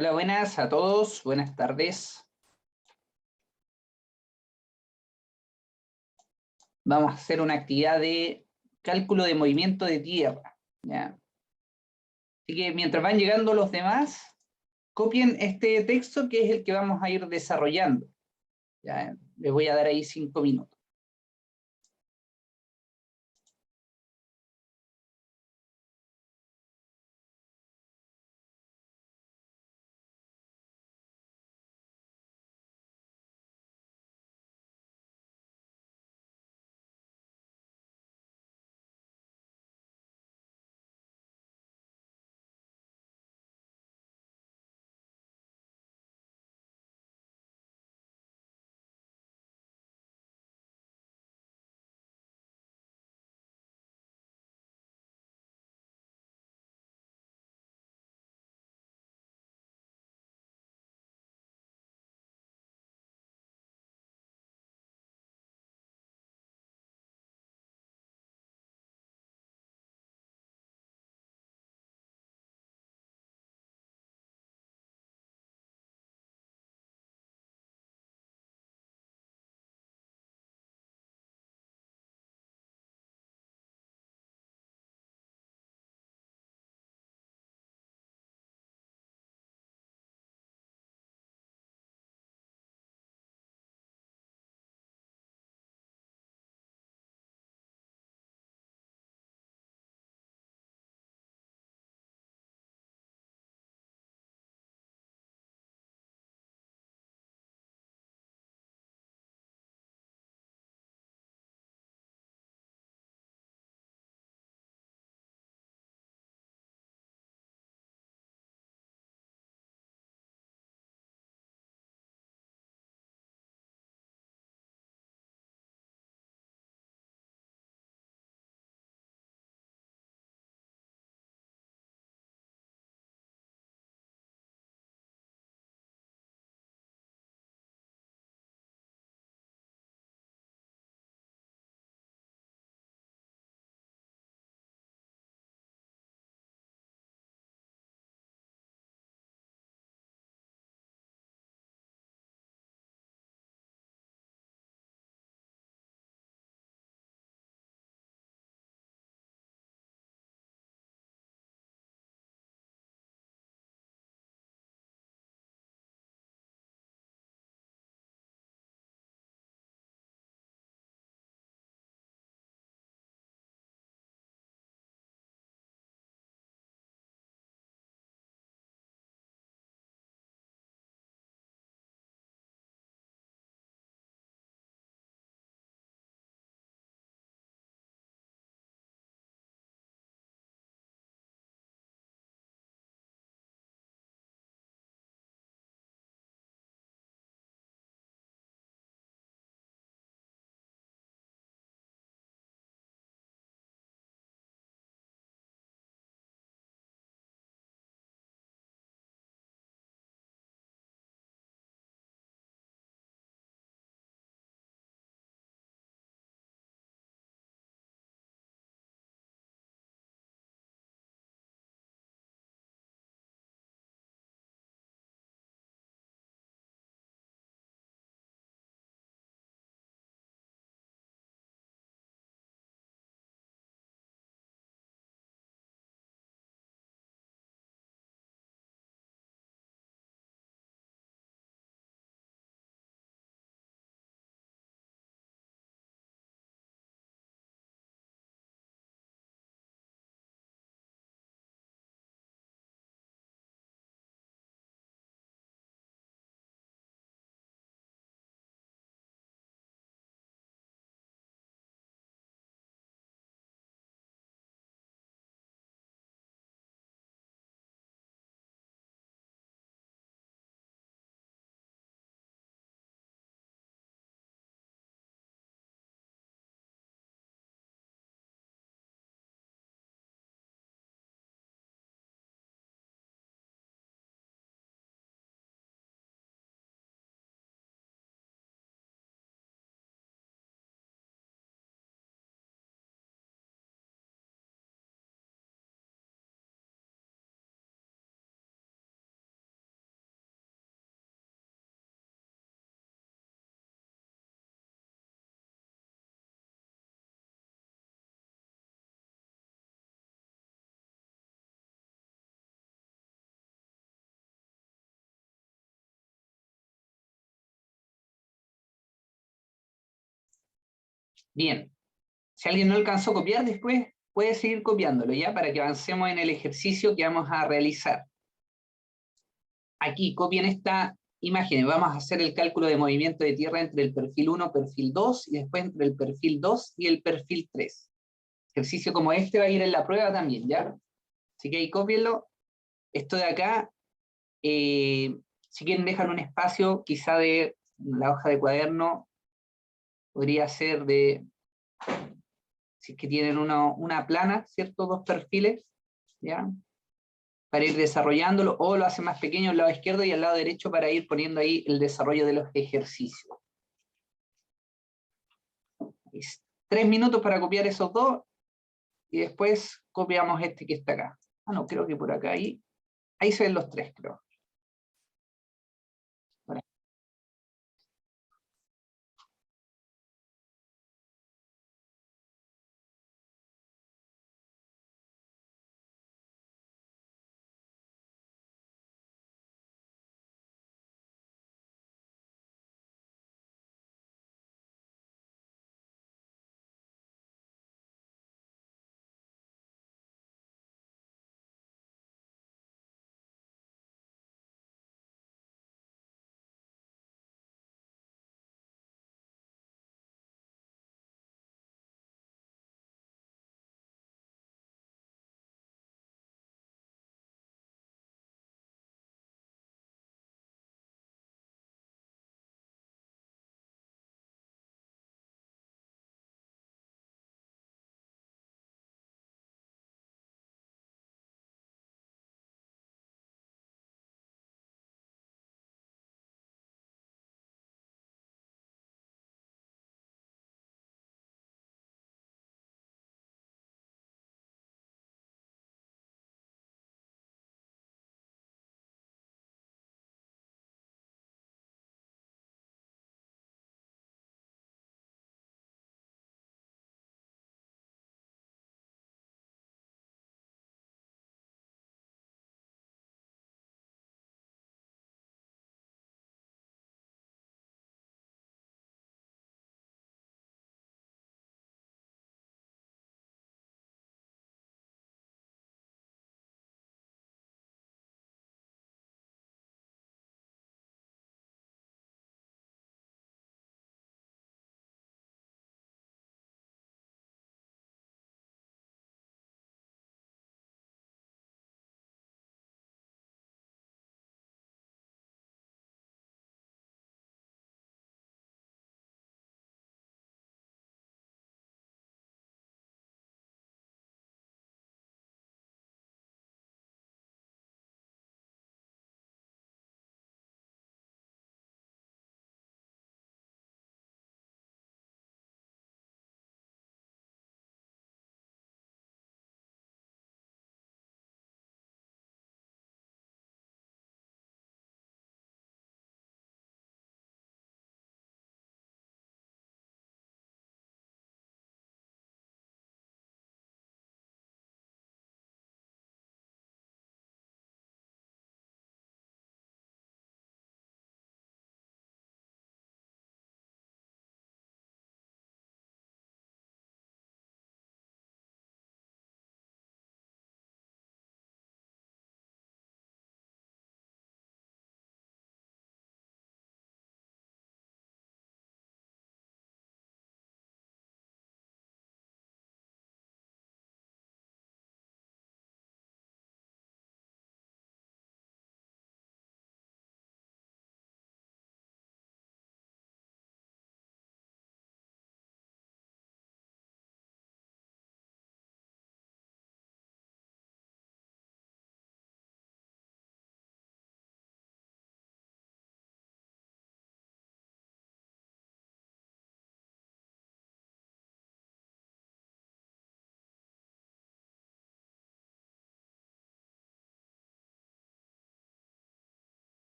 Hola, buenas a todos, buenas tardes. Vamos a hacer una actividad de cálculo de movimiento de tierra, ¿ya? Así que mientras van llegando los demás, copien este texto que es el que vamos a ir desarrollando, ¿ya? Les voy a dar ahí 5 minutos. Bien, si alguien no alcanzó a copiar después, puede seguir copiándolo, ¿ya? Para que avancemos en el ejercicio que vamos a realizar. Aquí, copien esta imagen. Vamos a hacer el cálculo de movimiento de tierra entre el perfil 1, perfil 2, y después entre el perfil 2 y el perfil 3. Ejercicio como este va a ir en la prueba también, ¿ya? Así que ahí cópienlo. Esto de acá, si quieren dejar un espacio, quizá de la hoja de cuaderno, podría ser de, si es que tienen una plana, ¿cierto? Dos perfiles, ¿ya? Para ir desarrollándolo, o lo hace más pequeño al lado izquierdo y al lado derecho para ir poniendo ahí el desarrollo de los ejercicios. 3 minutos para copiar esos dos y después copiamos este que está acá. Ah, no, creo que por acá, ahí se ven los tres, creo.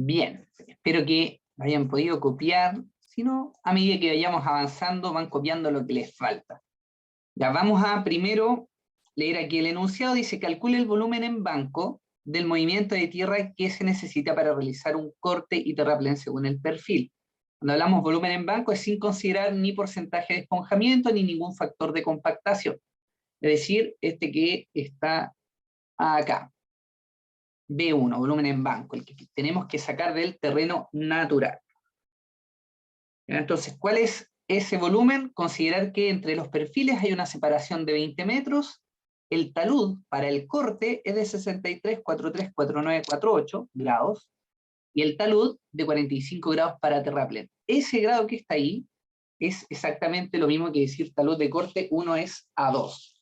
Bien, espero que lo hayan podido copiar. Si no, a medida que vayamos avanzando, van copiando lo que les falta. Ya vamos a primero leer aquí el enunciado. Dice, calcule el volumen en banco del movimiento de tierra que se necesita para realizar un corte y terraplén según el perfil. Cuando hablamos volumen en banco es sin considerar ni porcentaje de esponjamiento ni ningún factor de compactación. Es decir, este que está acá. B1, volumen en banco, el que tenemos que sacar del terreno natural. Entonces, ¿cuál es ese volumen? Considerar que entre los perfiles hay una separación de 20 metros, el talud para el corte es de 63,43,49,48 grados, y el talud de 45 grados para terraplén. Ese grado que está ahí es exactamente lo mismo que decir talud de corte, uno es a 2.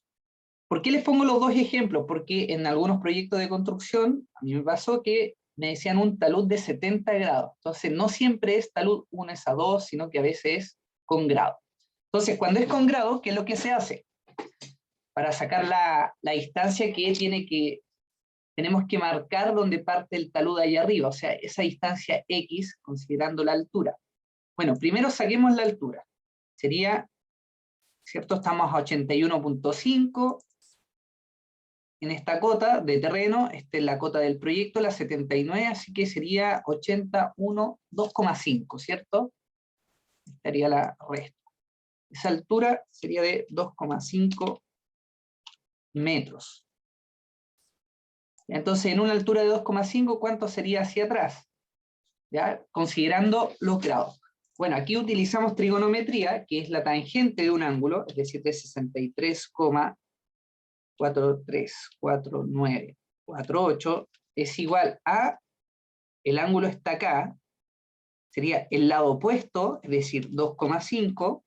¿Por qué les pongo los dos ejemplos? Porque en algunos proyectos de construcción, a mí me pasó que me decían un talud de 70 grados. Entonces, no siempre es talud 1 es a 2, sino que a veces es con grado. Entonces, cuando es con grado, ¿qué es lo que se hace? Para sacar la distancia que tenemos que marcar donde parte el talud ahí arriba, o sea, esa distancia X, considerando la altura. Bueno, primero saquemos la altura. Sería, ¿cierto? Estamos a 81,5. En esta cota de terreno, esta es la cota del proyecto, la 79, así que sería 81, 2,5, ¿cierto? Estaría la resta. Esa altura sería de 2,5 metros. Entonces, en una altura de 2,5, ¿cuánto sería hacia atrás? ¿Ya? Considerando los grados. Bueno, aquí utilizamos trigonometría, que es la tangente de un ángulo, es decir, de 63,434948 es igual a, el ángulo está acá, sería el lado opuesto, es decir, 2,5,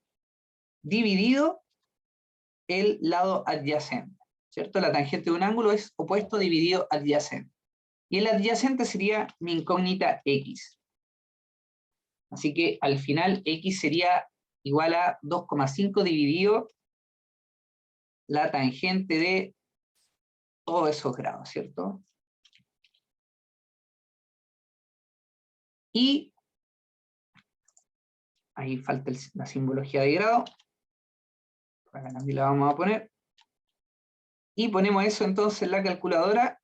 dividido el lado adyacente, ¿cierto? La tangente de un ángulo es opuesto dividido adyacente. Y el adyacente sería mi incógnita X. Así que al final X sería igual a 2,5 dividido la tangente de todos esos grados, ¿cierto? Y ahí falta la simbología de grado. Acá también la vamos a poner. Y ponemos eso entonces en la calculadora.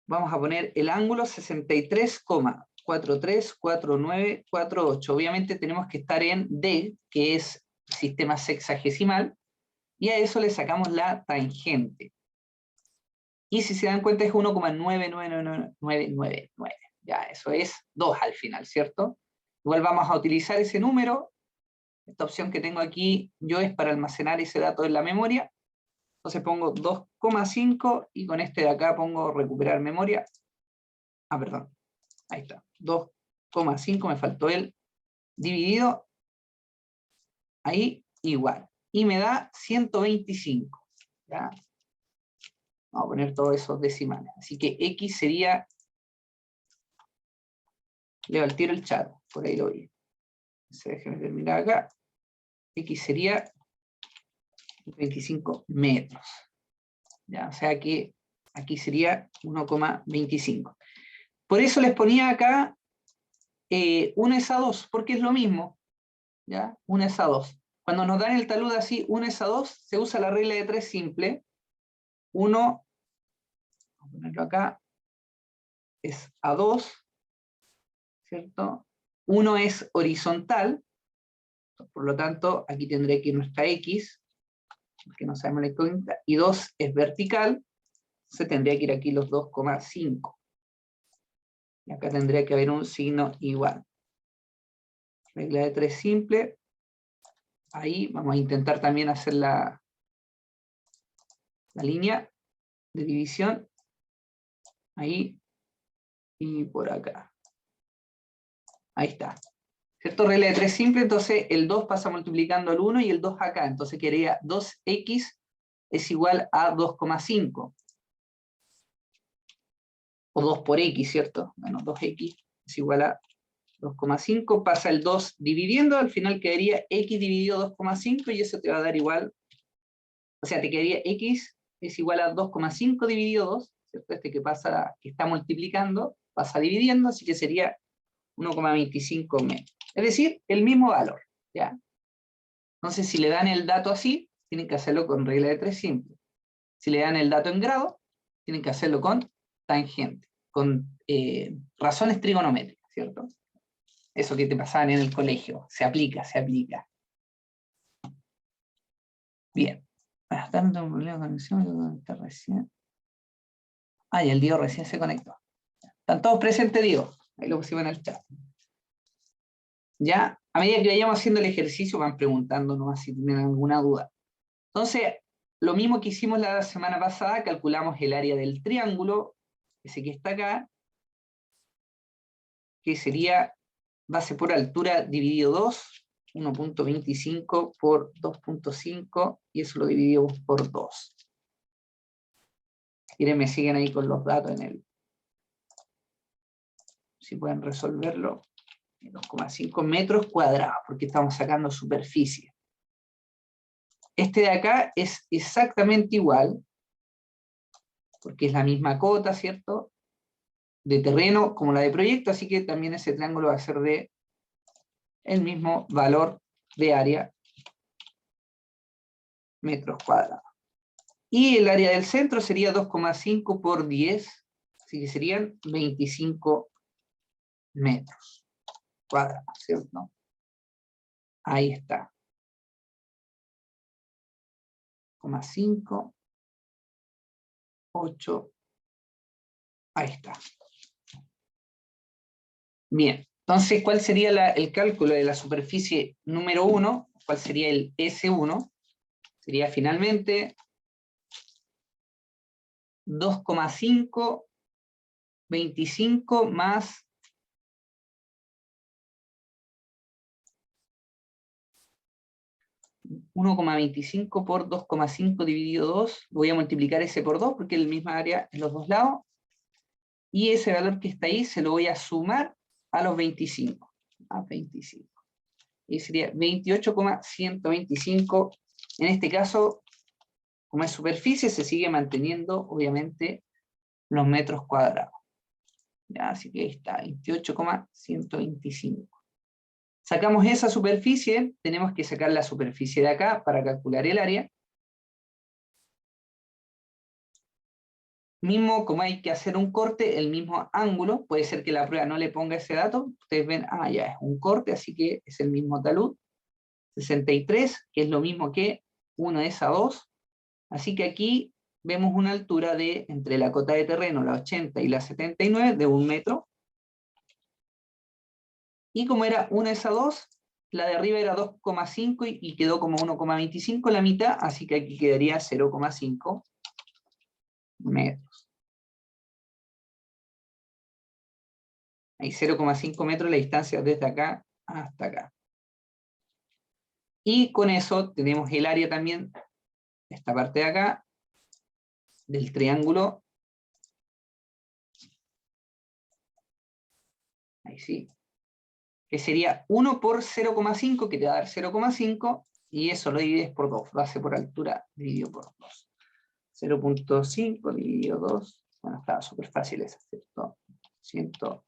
Vamos a poner el ángulo 63,434948. Obviamente tenemos que estar en D, que es sistema sexagesimal, y a eso le sacamos la tangente. Y si se dan cuenta es 1,999999. Ya, eso es 2 al final, ¿cierto? Igual vamos a utilizar ese número. Esta opción que tengo aquí yo es para almacenar ese dato en la memoria. Entonces pongo 2,5 y con este de acá pongo recuperar memoria. Ah, perdón. Ahí está. 2,5, me faltó el dividido. Ahí igual. Y me da 125. ¿Ya? Vamos a poner todos esos decimales. Así que X sería... Leo al tiro el chat. Por ahí lo vi. Déjenme terminar acá. X sería 25 metros. ¿Ya? O sea que aquí sería 1,25. Por eso les ponía acá 1 es a 2, porque es lo mismo. ¿Ya? 1 es a 2. Cuando nos dan el talud así, 1 es a 2, se usa la regla de 3 simple. 1, vamos a ponerlo acá, es a 2, ¿cierto? 1 es horizontal, por lo tanto, aquí tendré que ir nuestra X, porque no sabemos la incógnita, y 2 es vertical, se tendría que ir aquí los 2,5. Y acá tendría que haber un signo igual. Regla de 3 simple. Ahí vamos a intentar también hacer la línea de división. Ahí y por acá. Ahí está. ¿Cierto? Regla de 3 simple, entonces el 2 pasa multiplicando el 1 y el 2 acá. Entonces quedaría 2x es igual a 2,5. O 2 por x, ¿cierto? Bueno, 2x es igual a 2,5. Pasa el 2 dividiendo, al final quedaría x dividido 2,5 y eso te va a dar igual. O sea, te quedaría x es igual a 2,5 dividido 2, ¿cierto? Este que pasa, que está multiplicando, pasa dividiendo, así que sería 1,25 metros. Es decir, el mismo valor, ¿ya? Entonces, si le dan el dato así, tienen que hacerlo con regla de 3 simple. Si le dan el dato en grado, tienen que hacerlo con tangente, con razones trigonométricas, ¿cierto? Eso que te pasaban en el colegio, se aplica, se aplica. Bien. Tanto un problema de conexión, está recién. Ah, y el Diego recién se conectó. Están todos presentes, Diego. Ahí lo pusimos en el chat. Ya, a medida que vayamos haciendo el ejercicio, van preguntándonos si tienen alguna duda. Entonces, lo mismo que hicimos la semana pasada, calculamos el área del triángulo, ese que está acá, que sería base por altura dividido 2, 1.25 por 2.5, y eso lo dividimos por 2. Si quieren me siguen ahí con los datos en el... Si pueden resolverlo. 2,5 metros cuadrados, porque estamos sacando superficie. Este de acá es exactamente igual, porque es la misma cota, ¿cierto? De terreno como la de proyecto, así que también ese triángulo va a ser de el mismo valor de área, metros cuadrados. Y el área del centro sería 2,5 por 10, así que serían 25 metros cuadrados, ¿cierto? Ahí está. 5, 8, ahí está. Bien, entonces, ¿cuál sería el cálculo de la superficie número 1? ¿Cuál sería el S1? Sería finalmente 2,525 más 1,25 por 2,5 dividido 2. Voy a multiplicar ese por 2 porque es la misma área en los dos lados. Y ese valor que está ahí se lo voy a sumar a los 25. A 25. Y sería 28,125. En este caso, como es superficie, se sigue manteniendo, obviamente, los metros cuadrados. ¿Ya? Así que ahí está, 28,125. Sacamos esa superficie, tenemos que sacar la superficie de acá para calcular el área. Mismo, como hay que hacer un corte, el mismo ángulo, puede ser que la prueba no le ponga ese dato, ustedes ven, ah, ya es un corte, así que es el mismo talud, 63, que es lo mismo que 1 es a 2, así que aquí vemos una altura de, entre la cota de terreno, la 80 y la 79, de 1 metro, y como era 1 es a 2, la de arriba era 2,5 y quedó como 1,25 la mitad, así que aquí quedaría 0,5 metros. Hay 0,5 metros la distancia desde acá hasta acá. Y con eso tenemos el área también, esta parte de acá, del triángulo. Ahí sí. Que sería 1 por 0,5, que te va a dar 0,5, y eso lo divides por 2, base por altura dividido por 2. 0,5 dividido 2, bueno, estaba súper fácil eso, ¿cierto?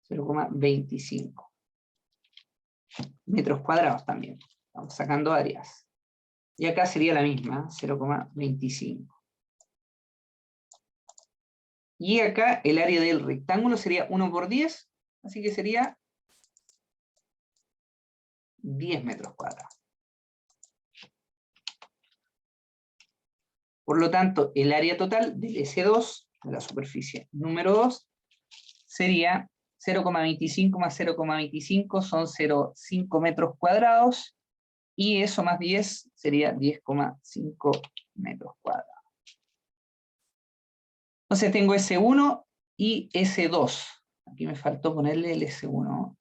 0,25 metros cuadrados también. Estamos sacando áreas. Y acá sería la misma, 0,25. Y acá el área del rectángulo sería 1 por 10, así que sería 10 metros cuadrados. Por lo tanto, el área total del S2, de la superficie número 2, sería 0,25 más 0,25 son 0,5 metros cuadrados, y eso más 10 sería 10,5 metros cuadrados. Entonces tengo S1 y S2. Aquí me faltó ponerle el S1.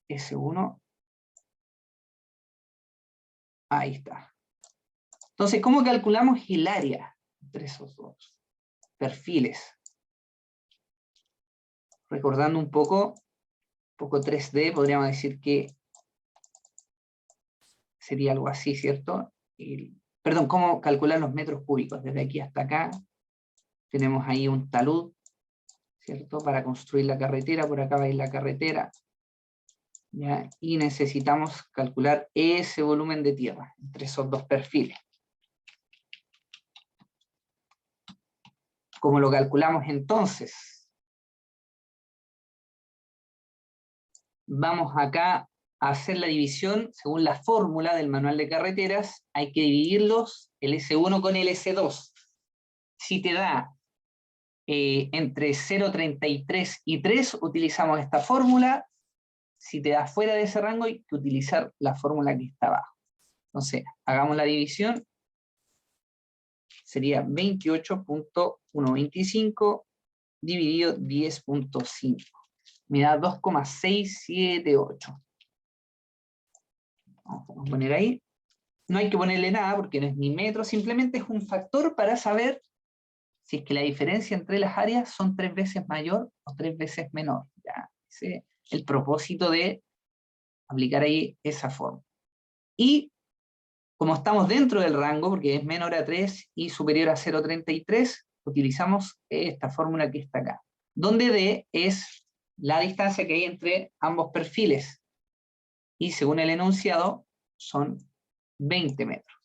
S1. Ahí está. Entonces, ¿cómo calculamos el área entre esos dos perfiles? Recordando un poco 3D, podríamos decir que sería algo así, ¿cierto? Perdón, cómo calcular los metros cúbicos. Desde aquí hasta acá tenemos ahí un talud, ¿cierto? Para construir la carretera, por acá va a ir la carretera, ¿ya? Y necesitamos calcular ese volumen de tierra entre esos dos perfiles. ¿Cómo lo calculamos entonces? Vamos acá a hacer la división según la fórmula del manual de carreteras. Hay que dividirlos, el S1 con el S2. Si te da entre 0,33 y 3, utilizamos esta fórmula. Si te da fuera de ese rango, hay que utilizar la fórmula que está abajo. Entonces, hagamos la división. Sería 28.125 dividido 10.5. Me da 2,678. Vamos a poner ahí. No hay que ponerle nada porque no es ni metro, simplemente es un factor para saber si es que la diferencia entre las áreas son 3 veces mayor o 3 veces menor. ¿Ya? Ese es el propósito de aplicar ahí esa forma. Y como estamos dentro del rango, porque es menor a 3 y superior a 0,33, utilizamos esta fórmula que está acá, donde D es la distancia que hay entre ambos perfiles, y según el enunciado son 20 metros.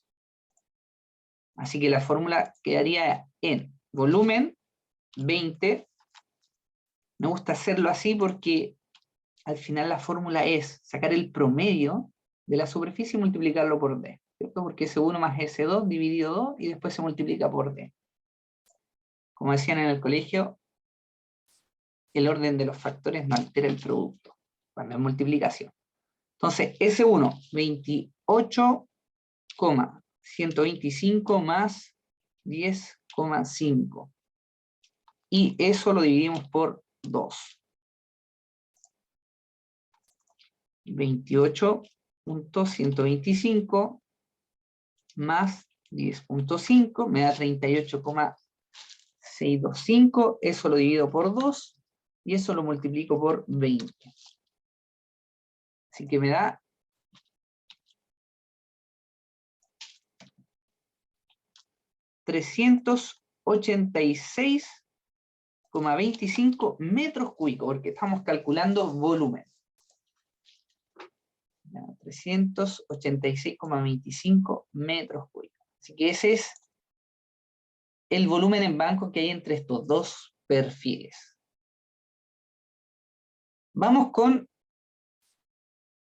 Así que la fórmula quedaría en volumen 20. Me gusta hacerlo así porque al final la fórmula es sacar el promedio de la superficie y multiplicarlo por D, ¿cierto? Porque S1 más S2 dividido 2 y después se multiplica por D. Como decían en el colegio, el orden de los factores no altera el producto cuando es multiplicación. Entonces, S1, 28,125 más 10,5. Y eso lo dividimos por 2. 28.125 más 10.5 me da 38,625. Eso lo divido por 2 y eso lo multiplico por 20. Así que me da 386,25 metros cúbicos, porque estamos calculando volumen. 386,25 metros cúbicos. Así que ese es el volumen en banco que hay entre estos dos perfiles. Vamos con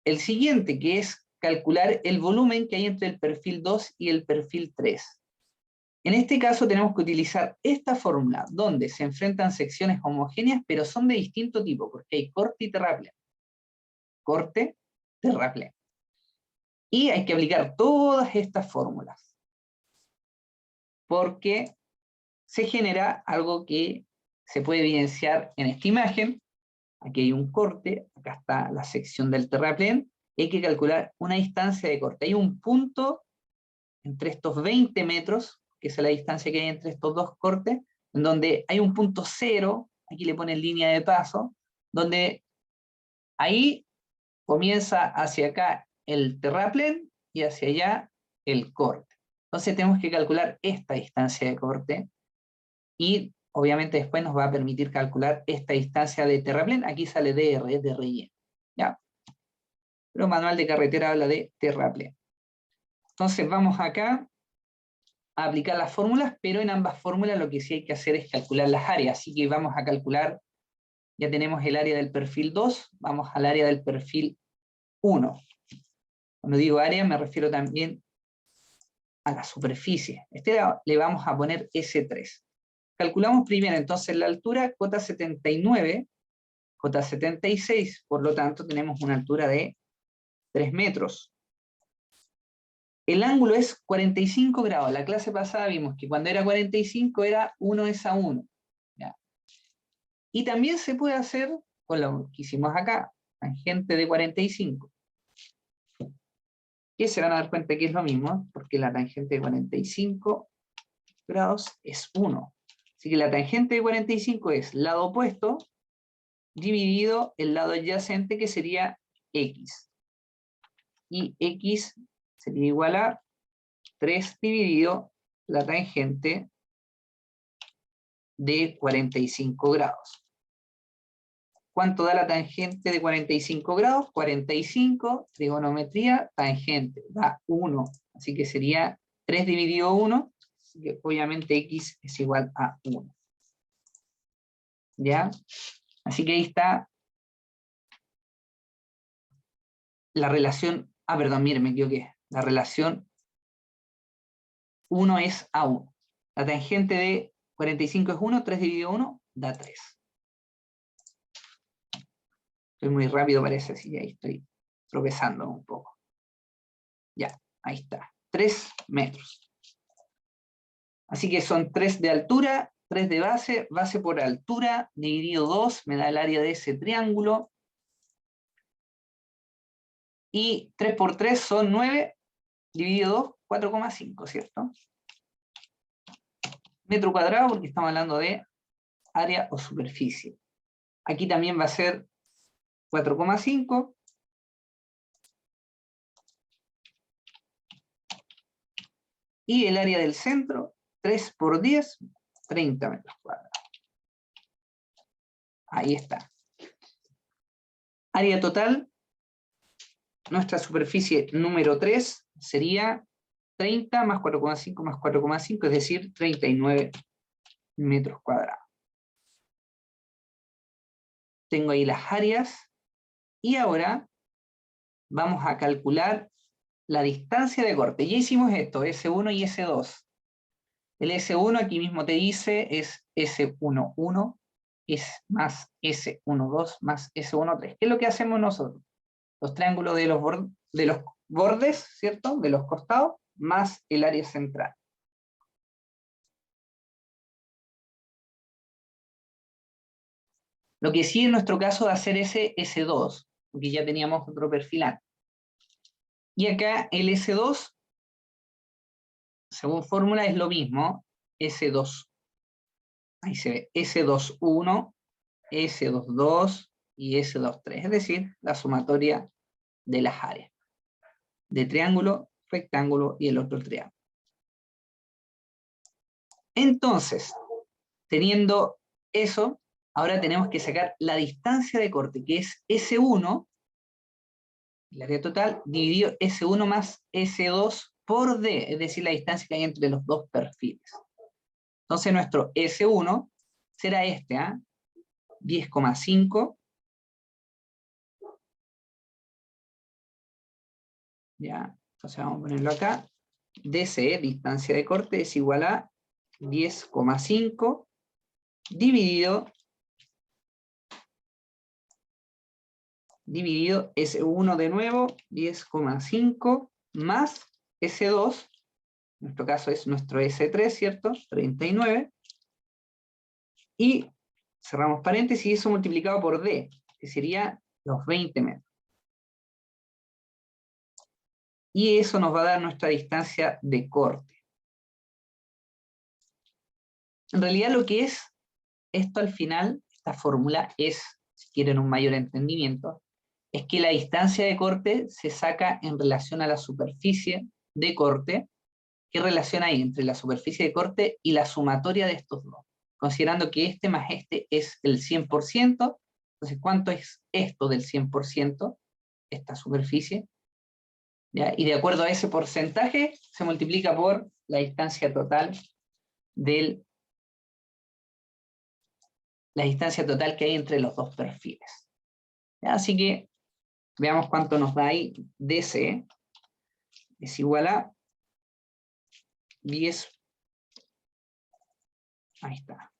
el siguiente, que es calcular el volumen que hay entre el perfil 2 y el perfil 3. En este caso tenemos que utilizar esta fórmula, donde se enfrentan secciones homogéneas, pero son de distinto tipo, porque hay corte y terraplén. Corte, terraplén. Y hay que aplicar todas estas fórmulas, porque se genera algo que se puede evidenciar en esta imagen. Aquí hay un corte, acá está la sección del terraplén, hay que calcular una distancia de corte. Hay un punto entre estos 20 metros, que es la distancia que hay entre estos dos cortes, en donde hay un punto cero, aquí le ponen línea de paso, donde ahí comienza hacia acá el terraplén y hacia allá el corte. Entonces tenemos que calcular esta distancia de corte, y obviamente después nos va a permitir calcular esta distancia de terraplén. Aquí sale DR, de relleno, ¿ya? Pero manual de carretera habla de terraplén. Entonces vamos acá a aplicar las fórmulas, pero en ambas fórmulas lo que sí hay que hacer es calcular las áreas. Así que vamos a calcular, ya tenemos el área del perfil 2, vamos al área del perfil 1. Cuando digo área me refiero también a la superficie. Le vamos a poner S3. Calculamos primero entonces la altura, cota 79, cota 76, por lo tanto tenemos una altura de 3 metros. El ángulo es 45 grados. La clase pasada vimos que cuando era 45 era 1:1. ¿Ya? Y también se puede hacer con lo que hicimos acá, tangente de 45. Que se van a dar cuenta que es lo mismo, porque la tangente de 45 grados es 1. Así que la tangente de 45 es lado opuesto dividido el lado adyacente, que sería X. Y X sería igual a 3 dividido la tangente de 45 grados. ¿Cuánto da la tangente de 45 grados? 45, trigonometría, tangente, da 1. Así que sería 3 dividido 1, así que obviamente x es igual a 1. ¿Ya? Así que ahí está la relación, perdón, miren, me equivoqué. La relación 1 es a 1. La tangente de 45 es 1, 3 dividido 1 da 3. Estoy muy rápido parece, así que ahí estoy tropezando un poco. Ya, ahí está. 3 metros. Así que son 3 de altura, 3 de base, base por altura, dividido 2, me da el área de ese triángulo. Y 3 por 3 son 9, dividido 2, 4,5, ¿cierto? Metro cuadrado, porque estamos hablando de área o superficie. Aquí también va a ser 4,5. Y el área del centro, 3 por 10, 30 metros cuadrados. Ahí está. Área total, nuestra superficie número 3 sería 30 más 4,5 más 4,5, es decir, 39 metros cuadrados. Tengo ahí las áreas y ahora vamos a calcular la distancia de corte. Ya hicimos esto, S1 y S2. El S1 aquí mismo te dice es S11 es más S12 más S13. ¿Qué es lo que hacemos nosotros? Los triángulos de los bordes, ¿cierto? De los costados, más el área central. Lo que sí en nuestro caso va a ser ese S2, porque ya teníamos otro perfil antes. Y acá el S2, según fórmula, es lo mismo, S2. Ahí se ve S21, S22 y S23, es decir, la sumatoria de las áreas. De triángulo, rectángulo y el otro triángulo. Entonces, teniendo eso, ahora tenemos que sacar la distancia de corte, que es S1, el área total, dividido S1 más S2 por D, es decir, la distancia que hay entre los dos perfiles. Entonces nuestro S1 será este, 10,5. Ya, entonces vamos a ponerlo acá. DC, distancia de corte, es igual a 10,5 dividido S1 de nuevo, 10,5 más S2, en nuestro caso es nuestro S3, ¿cierto? 39. Y cerramos paréntesis y eso multiplicado por D, que sería los 20 metros. Y eso nos va a dar nuestra distancia de corte. En realidad lo que es esto al final, esta fórmula es, si quieren un mayor entendimiento, es que la distancia de corte se saca en relación a la superficie de corte. ¿Qué relación hay entre la superficie de corte y la sumatoria de estos dos? Considerando que este más este es el 100%, entonces ¿cuánto es esto del 100%? Esta superficie. ¿Ya? Y de acuerdo a ese porcentaje, se multiplica por la distancia total la distancia total que hay entre los dos perfiles. ¿Ya? Así que veamos cuánto nos da ahí. DC es igual a 10, ahí está,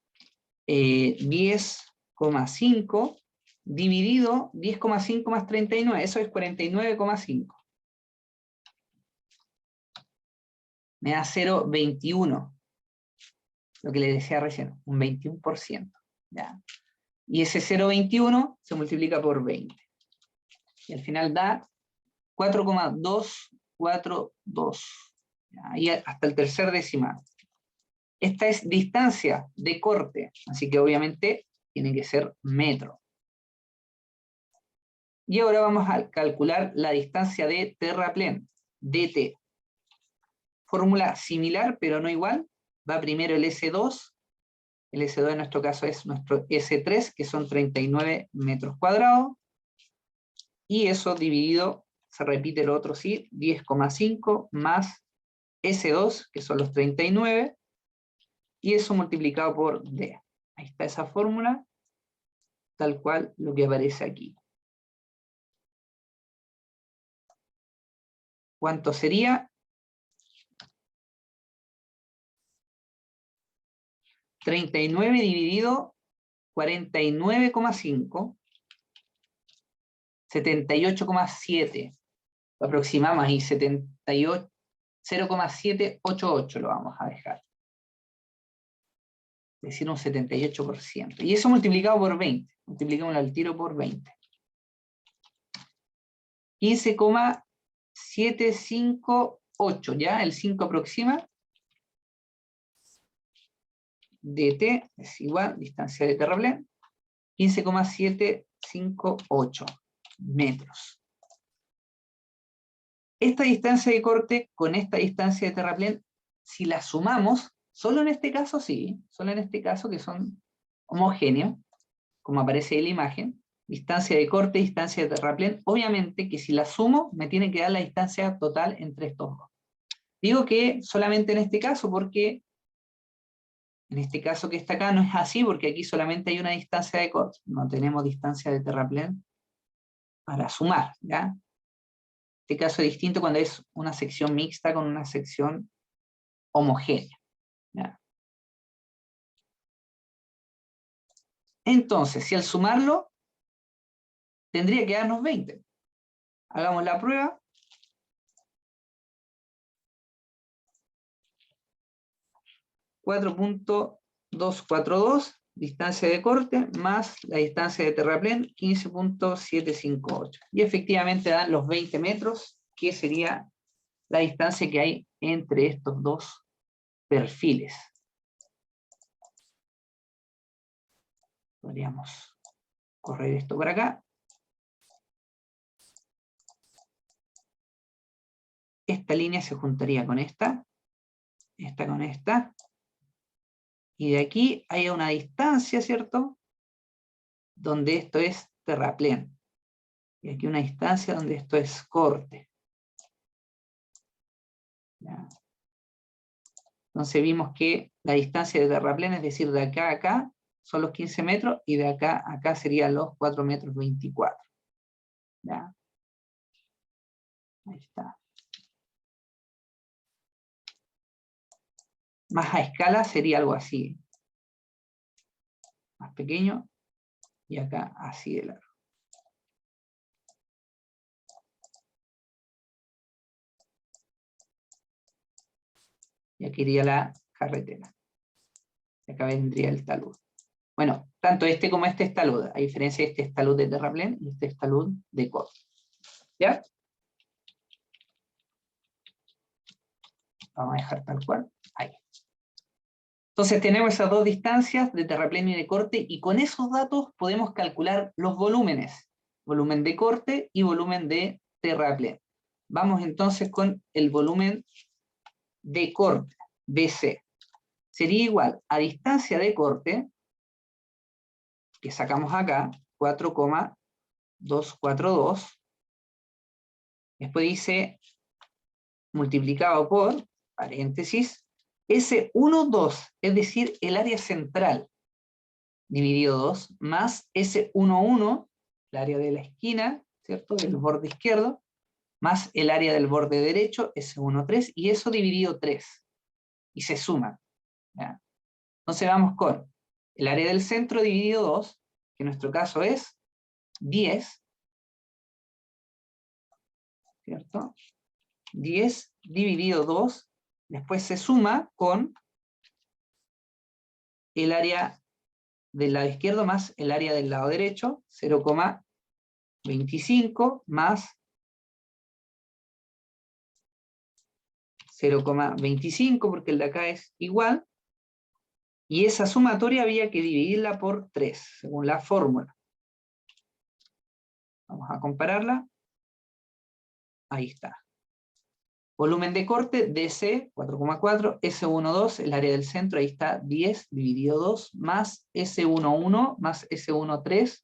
10,5 dividido 10,5 más 39, eso es 49,5. Me da 0,21, lo que les decía recién, un 21%. ¿Ya? Y ese 0,21 se multiplica por 20. Y al final da 4,242. Ahí hasta el tercer decimal. Esta es distancia de corte, así que obviamente tiene que ser metro. Y ahora vamos a calcular la distancia de terraplén. dt. Fórmula similar, pero no igual. Va primero el S2. El S2 en nuestro caso es nuestro S3, que son 39 metros cuadrados. Y eso dividido, se repite lo otro, sí, 10,5 más S2, que son los 39, y eso multiplicado por D. Ahí está esa fórmula, tal cual lo que aparece aquí. ¿Cuánto sería? 39 dividido 49,5, 78,7. Lo aproximamos ahí, 78, 0,788 lo vamos a dejar. Es decir, un 78%. Y eso multiplicado por 20. Multiplicamos al tiro por 20. 15,758. ¿Ya? El 5 aproxima. dt es igual, distancia de terraplén, 15,758 metros. Esta distancia de corte con esta distancia de terraplén, si la sumamos, solo en este caso sí, solo en este caso que son homogéneos, como aparece en la imagen, distancia de corte, distancia de terraplén, obviamente que si la sumo me tiene que dar la distancia total entre estos dos. Digo que solamente en este caso porque en este caso que está acá no es así, porque aquí solamente hay una distancia de corte, no tenemos distancia de terraplén para sumar, ¿ya? Este caso es distinto cuando es una sección mixta con una sección homogénea, ¿ya? Entonces, si al sumarlo, tendría que darnos 20. Hagamos la prueba. 4,242, distancia de corte, más la distancia de terraplén, 15,758. Y efectivamente dan los 20 metros, que sería la distancia que hay entre estos dos perfiles. Podríamos correr esto por acá. Esta línea se juntaría con esta con esta, y de aquí hay una distancia, ¿cierto? Donde esto es terraplén. Y aquí una distancia donde esto es corte. ¿Ya? Entonces vimos que la distancia de terraplén, es decir, de acá a acá, son los 15 metros, y de acá a acá serían los 4 metros 24. ¿Ya? Ahí está. Más a escala sería algo así. Más pequeño, y acá así de largo. Y aquí iría la carretera. Y acá vendría el talud. Bueno, tanto este como este es talud, a diferencia de este es talud de terraplén y este es talud de corte. ¿Ya? Vamos a dejar tal cual. Ahí. Entonces tenemos esas dos distancias de terraplén y de corte, y con esos datos podemos calcular los volúmenes. Volumen de corte y volumen de terraplén. Vamos entonces con el volumen de corte, BC. Sería igual a distancia de corte, que sacamos acá, 4,242. Después dice, multiplicado por, paréntesis, S12, es decir, el área central, dividido 2, más S11, el área de la esquina, ¿cierto?, del borde izquierdo, más el área del borde derecho, S13, y eso dividido 3, y se suman. ¿Ya? Entonces vamos con el área del centro dividido 2, que en nuestro caso es 10, ¿cierto? 10 dividido 2, después se suma con el área del lado izquierdo más el área del lado derecho, 0,25 más 0,25, porque el de acá es igual, y esa sumatoria había que dividirla por 3, según la fórmula. Vamos a compararla. Ahí está. Volumen de corte, DC, 4,4, S12, el área del centro, ahí está 10 dividido 2, más S11 más S13,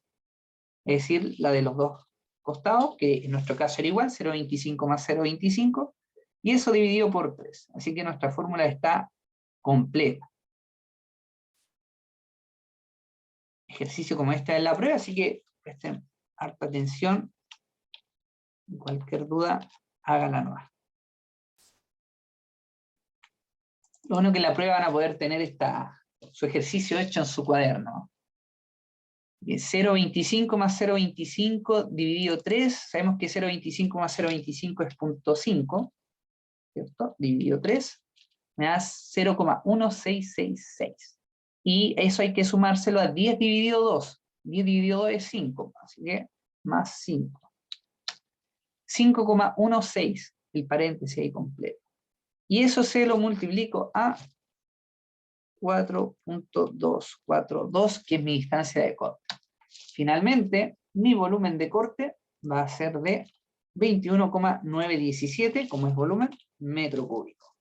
es decir, la de los dos costados, que en nuestro caso era igual, 0,25 más 0,25, y eso dividido por 3. Así que nuestra fórmula está completa. Ejercicio como este en la prueba, así que presten harta atención. Cualquier duda, háganla nueva. Lo bueno que en la prueba van a poder tener su ejercicio hecho en su cuaderno. 0,25 más 0,25 dividido 3, sabemos que 0,25 más 0,25 es 0,5, ¿cierto? Dividido 3, me da 0,1666. Y eso hay que sumárselo a 10 dividido 2. 10 dividido 2 es 5, así que más 5. 5,16, el paréntesis ahí completo. Y eso se lo multiplico a 4.242, que es mi distancia de corte. Finalmente, mi volumen de corte va a ser de 21,917, como es volumen, metro cúbico.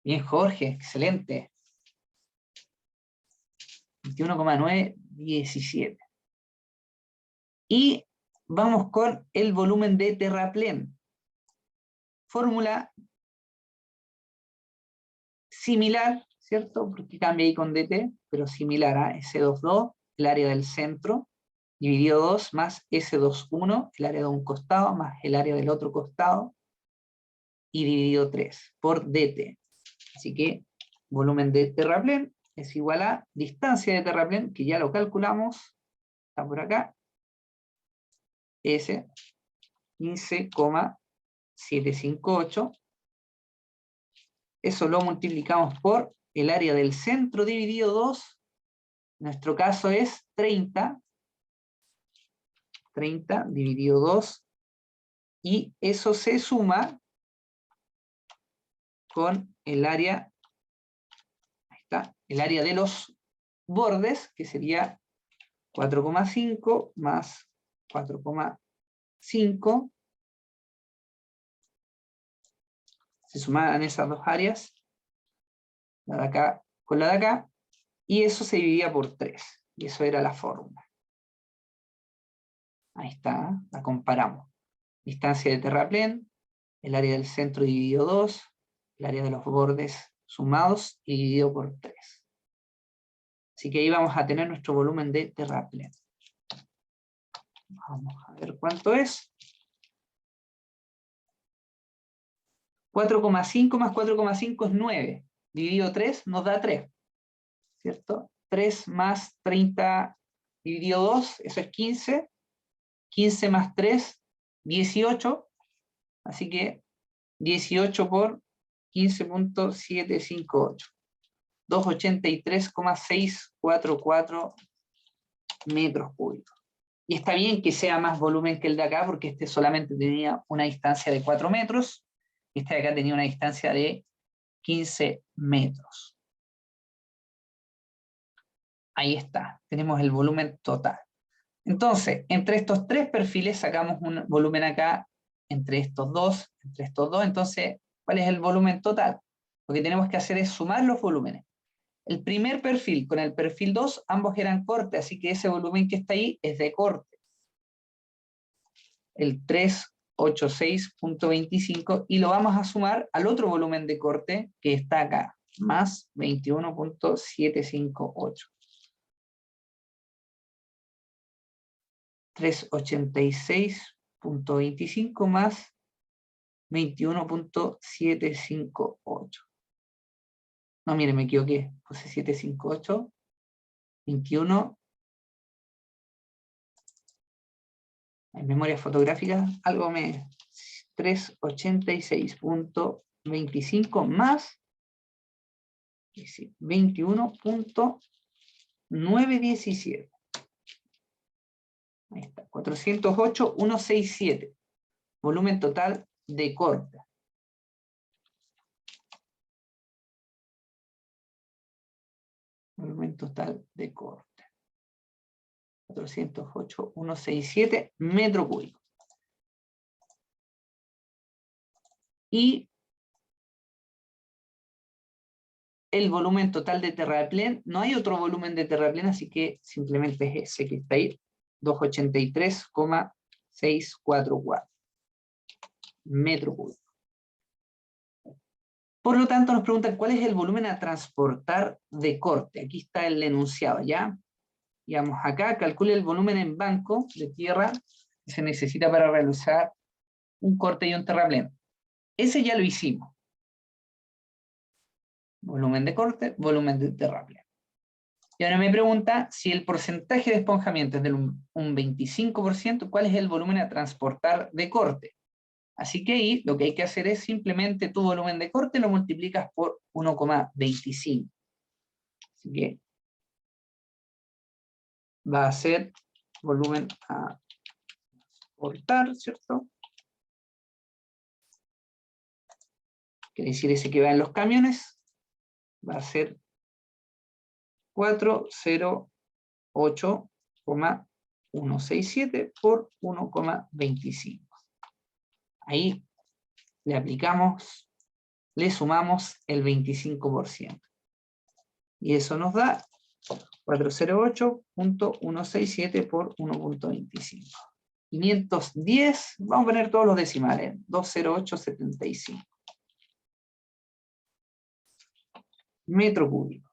Bien, Jorge, excelente. 21,917. Y vamos con el volumen de terraplén. Fórmula similar, ¿cierto? Porque cambia ahí con dt, pero similar a S22, el área del centro, dividido 2 más S21, el área de un costado, más el área del otro costado, y dividido 3 por dt. Así que volumen de terraplén es igual a distancia de terraplén, que ya lo calculamos, está por acá, S 15,758. Eso lo multiplicamos por el área del centro dividido 2, en nuestro caso es 30, 30 dividido 2, y eso se suma con el área, ahí está, el área de los bordes, que sería 4,5 más 4,5, se suman esas dos áreas, la de acá con la de acá, y eso se dividía por 3, y eso era la fórmula. Ahí está, la comparamos. Distancia de terraplén, el área del centro dividido 2, el área de los bordes sumados y dividido por 3. Así que ahí vamos a tener nuestro volumen de terraplén. Vamos a ver cuánto es. 4,5 más 4,5 es 9. Dividido 3 nos da 3. ¿Cierto? 3 más 30 dividido 2, eso es 15. 15 más 3, 18. Así que 18 por 15.758. 283,644 metros cúbicos. Y está bien que sea más volumen que el de acá, porque este solamente tenía una distancia de 4 metros, y este de acá tenía una distancia de 15 metros. Ahí está, tenemos el volumen total. Entonces, entre estos tres perfiles sacamos un volumen acá, entre estos dos, entonces, ¿cuál es el volumen total? Lo que tenemos que hacer es sumar los volúmenes. El primer perfil con el perfil 2, ambos eran corte, así que ese volumen que está ahí es de corte. El 386.25, y lo vamos a sumar al otro volumen de corte que está acá, más 21.758. 386.25 más 21.758. No, mire, me equivoqué. Puse 758, 21. En memoria fotográfica, algo me... 386.25 más 21.917. Ahí está, 408.167. Volumen total de corte. Volumen total de corte. 408.167 metro cúbico. y el volumen total de terraplén. No hay otro volumen de terraplén, así que simplemente es ese que está ahí, 283,644 metros cúbicos. Por lo tanto, nos preguntan cuál es el volumen a transportar de corte. Aquí está el enunciado, ¿ya? Y vamos acá, calcule el volumen en banco de tierra que se necesita para realizar un corte y un terraplén. Ese ya lo hicimos. Volumen de corte, volumen de terraplén. Y ahora me pregunta si el porcentaje de esponjamiento es del un 25%, ¿cuál es el volumen a transportar de corte? Así que ahí lo que hay que hacer es simplemente tu volumen de corte lo multiplicas por 1,25. Así que va a ser volumen a transportar, ¿cierto? Quiere decir ese que va en los camiones, va a ser 408,167 por 1,25. Ahí le aplicamos, le sumamos el 25%. Y eso nos da 408.167 por 1,25. 510, vamos a poner todos los decimales, 208,75. Metro cúbico.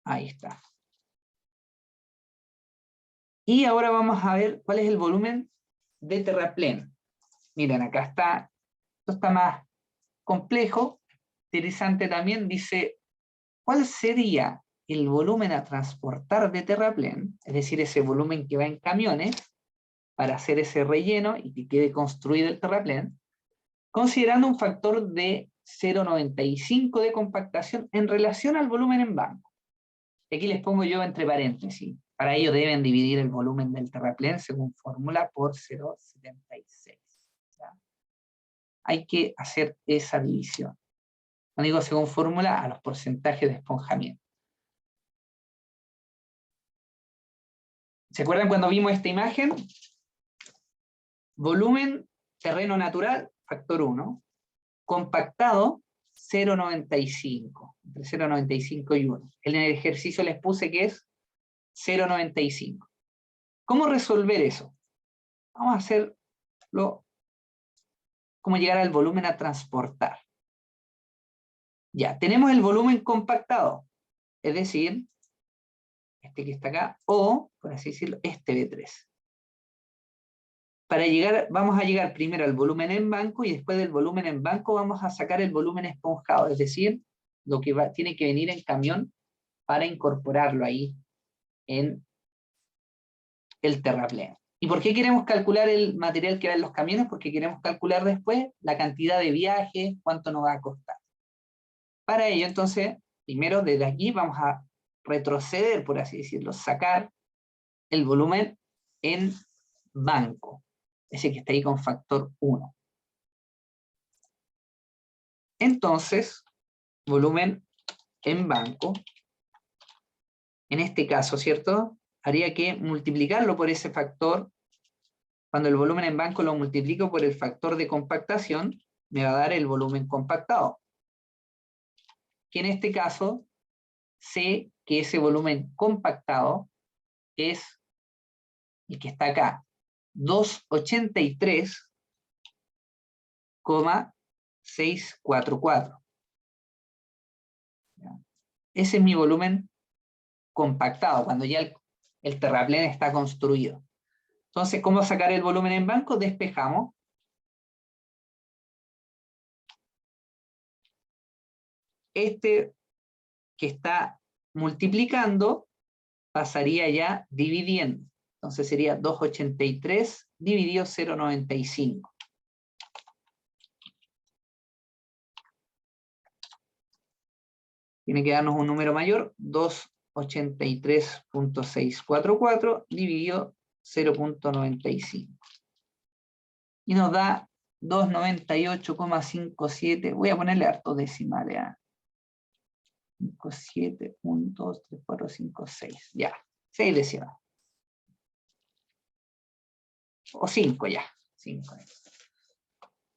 Ahí está. Y ahora vamos a ver cuál es el volumen de terraplén. Miren, acá está, esto está más complejo, interesante también, dice, ¿cuál sería el volumen a transportar de terraplén? Es decir, ese volumen que va en camiones, para hacer ese relleno y que quede construido el terraplén, considerando un factor de 0,95 de compactación en relación al volumen en banco. Aquí les pongo yo entre paréntesis. Para ello deben dividir el volumen del terraplén según fórmula por 0,76. Hay que hacer esa división. No digo según fórmula, a los porcentajes de esponjamiento. ¿Se acuerdan cuando vimos esta imagen? Volumen, terreno natural, factor 1. Compactado, 0,95. Entre 0,95 y 1. En el ejercicio les puse que es 0,95. ¿Cómo resolver eso? Vamos a hacerlo, cómo llegar al volumen a transportar. Ya, tenemos el volumen compactado, es decir, este que está acá, o, por así decirlo, este B3. Para llegar, vamos a llegar primero al volumen en banco y después del volumen en banco vamos a sacar el volumen esponjado, es decir, lo que tiene que venir en camión para incorporarlo ahí en el terraplén. ¿Y por qué queremos calcular el material que va en los camiones? Porque queremos calcular después la cantidad de viajes, cuánto nos va a costar. Para ello, entonces, primero desde aquí vamos a retroceder, por así decirlo, sacar el volumen en banco, ese que está ahí con factor 1. Entonces, volumen en banco, en este caso, ¿cierto? Haría que multiplicarlo por ese factor. Cuando el volumen en banco lo multiplico por el factor de compactación, me va a dar el volumen compactado. Que en este caso, sé que ese volumen compactado es el que está acá, 283,644. Ese es mi volumen compactado, cuando ya el terraplén está construido. Entonces, ¿cómo sacar el volumen en banco? Despejamos. Este que está multiplicando pasaría ya dividiendo. Entonces sería 283 dividido 0,95. Tiene que darnos un número mayor, 283.644 dividido 0,95. Y nos da 298,57. Voy a ponerle harto decimales. 57, 1, 2, 3, 4, 5, 6. Ya. 6 decimales. O 5 ya. 5.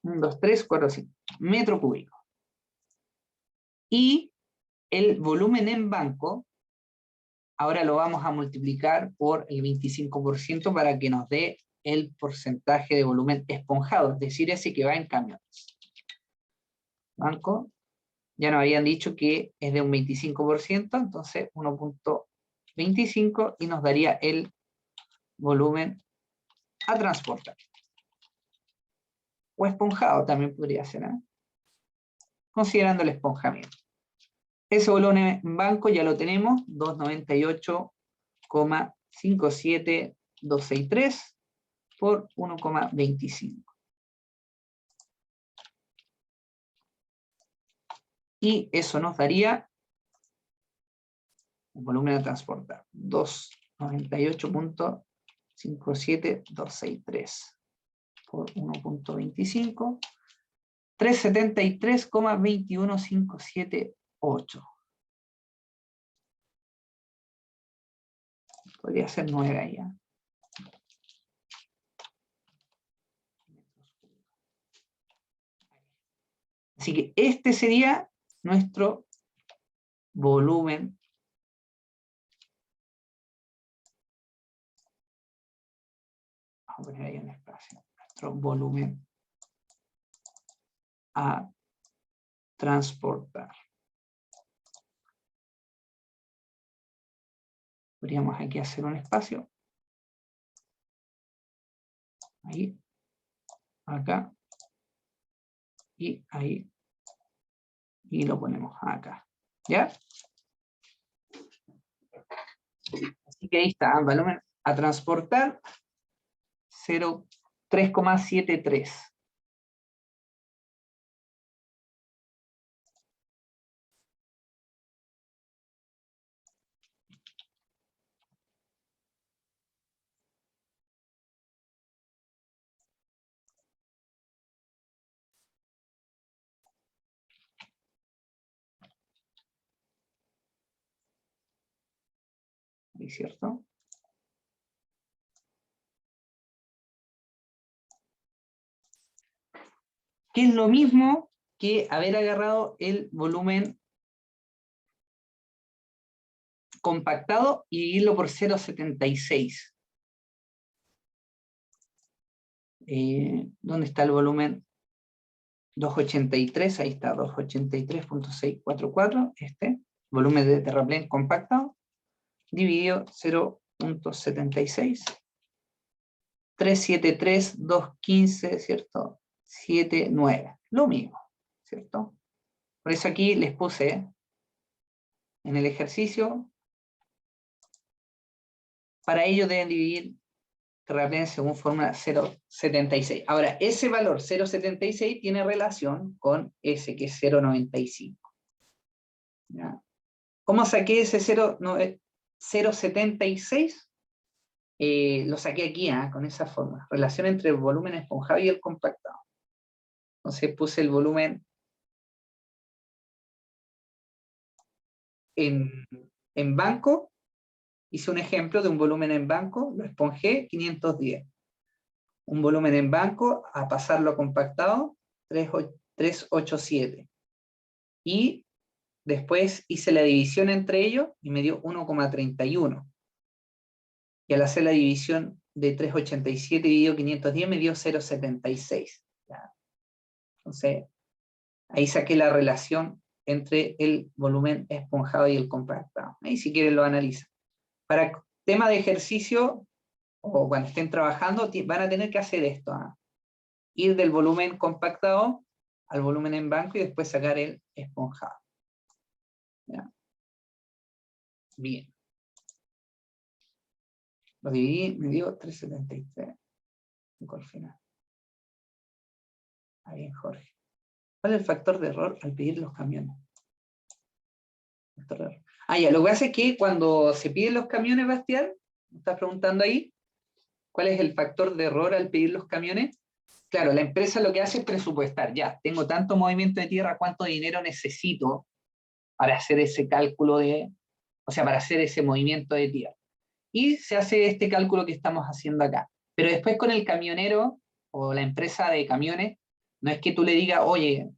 1, 2, 3, 4, 5. Metro cúbico. Y el volumen en banco, ahora lo vamos a multiplicar por el 25% para que nos dé el porcentaje de volumen esponjado, es decir, ese que va en camiones. Banco, ya nos habían dicho que es de un 25%, entonces 1.25 y nos daría el volumen a transportar. O esponjado también podría ser, ¿eh? Considerando el esponjamiento. Ese volumen en banco ya lo tenemos, 298,57263 por 1,25. Y eso nos daría un volumen a transportar, 298,57263 por 1.25, 373,21578. Podría ser 9 allá. Así que este sería nuestro volumen vamos a poner ahí un espacio, nuestro volumen a transportar. Podríamos aquí hacer un espacio. Ahí, acá, y ahí, y lo ponemos acá. ¿Ya? Así que ahí está, volumen a transportar, 3,73. ¿Es cierto? Que es lo mismo que haber agarrado el volumen compactado y dividirlo por 0,76. ¿Dónde está el volumen? 283, ahí está, 283.644, este, volumen de terraplén compactado, dividido 0.76, 373.215, ¿cierto? 79, lo mismo, ¿cierto? Por eso aquí les puse en el ejercicio, para ello deben dividir terraplén según fórmula 0.76. Ahora, ese valor 0.76 tiene relación con ese que es 0.95. ¿Ya? ¿Cómo saqué ese 0.76? Lo saqué aquí, con esa forma. Relación entre el volumen esponjado y el compactado. Entonces puse el volumen en banco. Hice un ejemplo de un volumen en banco, lo esponjé, 510. Un volumen en banco, a pasarlo a compactado, 387. Y después hice la división entre ellos y me dio 1,31. Y al hacer la división de 387 dividido 510 me dio 0,76. Entonces, ahí saqué la relación entre el volumen esponjado y el compactado. Ahí si quieren lo analizan. Para tema de ejercicio, o cuando estén trabajando, van a tener que hacer esto. Ir del volumen compactado al volumen en banco y después sacar el esponjado. ¿Ya? Bien. Lo dividí, me dio 373. Al final. Ahí bien, Jorge. ¿Cuál es el factor de error al pedir los camiones? Ya, lo que hace es que cuando se piden los camiones, Bastián, me estás preguntando ahí, ¿cuál es el factor de error al pedir los camiones? Claro, la empresa lo que hace es presupuestar, ya, tengo tanto movimiento de tierra, ¿cuánto dinero necesito para hacer ese cálculo para hacer ese movimiento de tierra? Y se hace este cálculo que estamos haciendo acá. Pero después con el camionero o la empresa de camiones, No es que tú le digas, oye,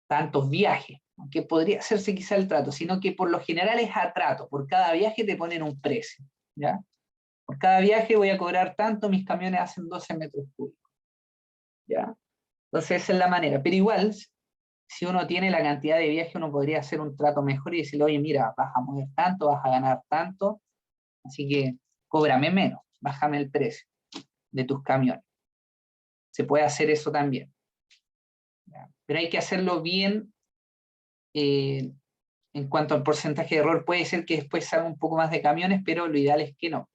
tantos viajes, aunque podría hacerse quizá el trato, sino que por lo general es a trato. Por cada viaje te ponen un precio, ¿ya? Por cada viaje voy a cobrar tanto, mis camiones hacen 12 metros cúbicos, ¿ya? Entonces esa es la manera. Pero igual, si uno tiene la cantidad de viajes, uno podría hacer un trato mejor y decirle, oye, mira, vas a mover tanto, vas a ganar tanto, así que cóbrame menos, bájame el precio de tus camiones. Se puede hacer eso también, ¿ya? Pero hay que hacerlo bien. En cuanto al porcentaje de error, puede ser que después salga un poco más de camiones, pero lo ideal es que no.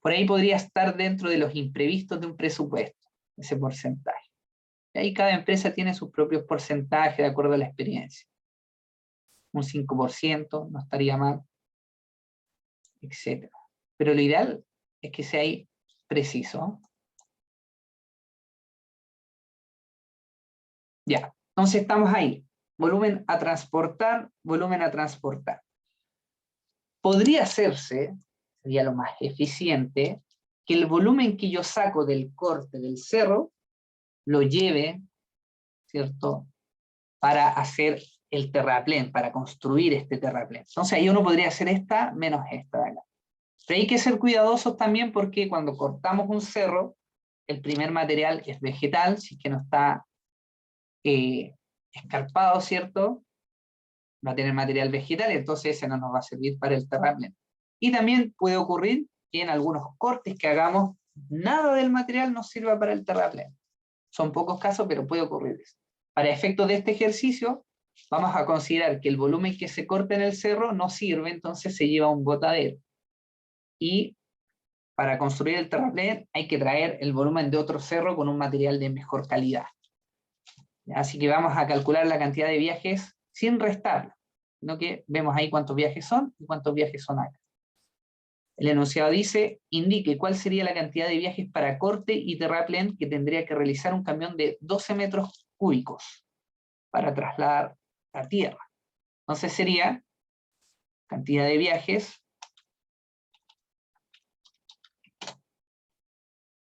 Por ahí podría estar dentro de los imprevistos de un presupuesto, ese porcentaje. Y ahí cada empresa tiene sus propios porcentajes de acuerdo a la experiencia. Un 5% no estaría mal, etc. Pero lo ideal es que sea ahí preciso. Ya, entonces estamos ahí. Volumen a transportar, volumen a transportar. Podría hacerse, sería lo más eficiente, que el volumen que yo saco del corte del cerro lo lleve, ¿cierto?, para hacer el terraplén, para construir este terraplén. Entonces ahí uno podría hacer esta menos esta de acá. Pero hay que ser cuidadosos también porque cuando cortamos un cerro, el primer material es vegetal, si es que no está escarpado, ¿cierto? Va a tener material vegetal, entonces ese no nos va a servir para el terraplén. Y también puede ocurrir que en algunos cortes que hagamos, nada del material nos sirva para el terraplén. Son pocos casos, pero puede ocurrir eso. Para efectos de este ejercicio, vamos a considerar que el volumen que se corta en el cerro no sirve, entonces se lleva un botadero. Y para construir el terraplén hay que traer el volumen de otro cerro con un material de mejor calidad. Así que vamos a calcular la cantidad de viajes sin restarlo, sino que vemos ahí cuántos viajes son y cuántos viajes son acá. El enunciado dice, indique cuál sería la cantidad de viajes para corte y terraplén que tendría que realizar un camión de 12 metros cúbicos para trasladar a tierra. Entonces sería cantidad de viajes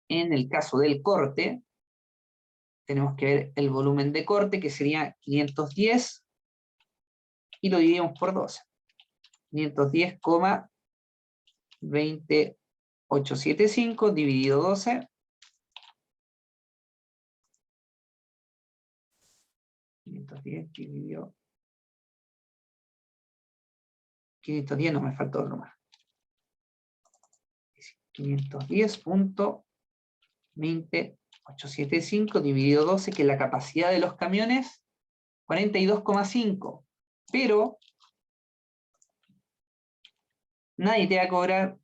en el caso del corte. Tenemos que ver el volumen de corte, que sería 510, y lo dividimos por 12. 510,2875 dividido 12. 510 dividido 510, no me faltó otro más. 510.20875 dividido 12, que es la capacidad de los camiones, 42,5. Pero nadie te va a cobrar,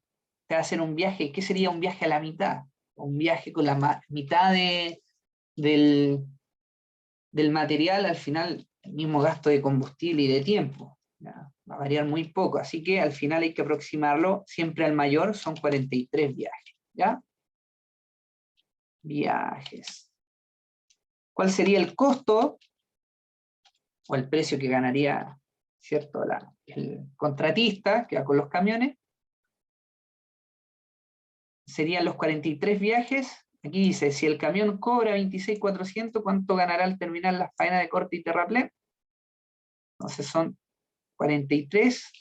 te va a hacer un viaje. ¿Qué sería un viaje a la mitad? Un viaje con la mitad del material, al final el mismo gasto de combustible y de tiempo. ¿Ya? Va a variar muy poco, así que al final hay que aproximarlo siempre al mayor, son 43 viajes. ¿Ya? Viajes. ¿Cuál sería el costo o el precio que ganaría, ¿cierto?, el contratista que va con los camiones? Serían los 43 viajes. Aquí dice, si el camión cobra 26.400, ¿cuánto ganará al terminar la faena de corte y terraplén? Entonces son 43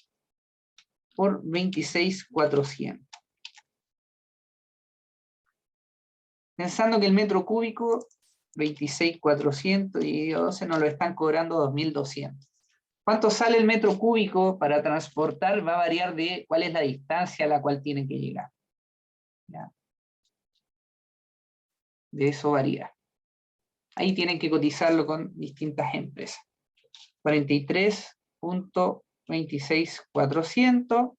por 26.400. Pensando que el metro cúbico, 26.400 dividido 12, nos lo están cobrando 2.200. ¿Cuánto sale el metro cúbico para transportar? Va a variar de cuál es la distancia a la cual tienen que llegar. ¿Ya? De eso varía. Ahí tienen que cotizarlo con distintas empresas. 43.26400,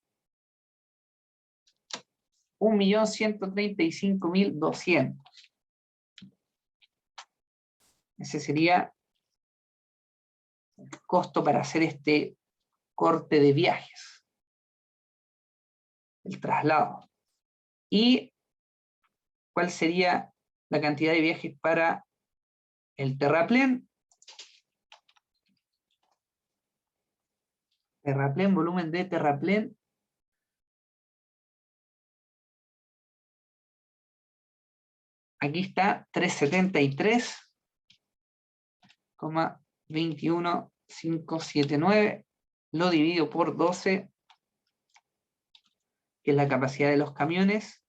1.135.200. Ese sería el costo para hacer este corte de viajes, el traslado. ¿Y cuál sería la cantidad de viajes para el terraplén? Terraplén, volumen de terraplén. Aquí está 373 21579, lo divido por 12, que es la capacidad de los camiones.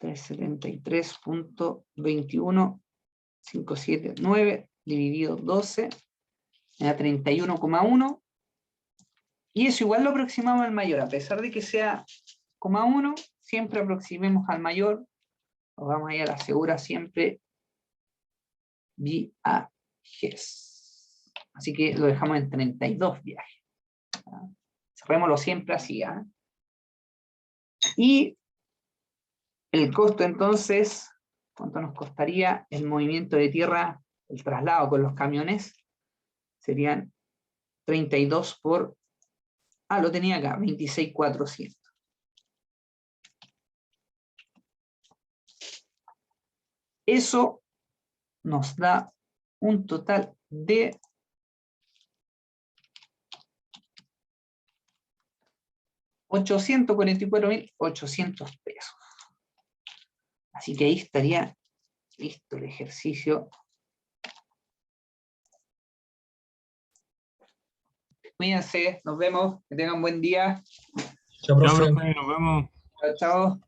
$373.21579 dividido 12 me da 31,1, y eso igual lo aproximamos al mayor, a pesar de que sea 0,1, siempre aproximemos al mayor, nos vamos a ir a la segura siempre viajes. Así que lo dejamos en 32 viajes. Cerrémoslo siempre así. Y el costo entonces, ¿cuánto nos costaría el movimiento de tierra, el traslado con los camiones? Serían 32 por, lo tenía acá, 26.400. Eso nos da un total de $844.800. Así que ahí estaría listo el ejercicio. Cuídense, nos vemos, que tengan buen día. Chao, Ya, profe. profe, nos vemos. Chao, chao.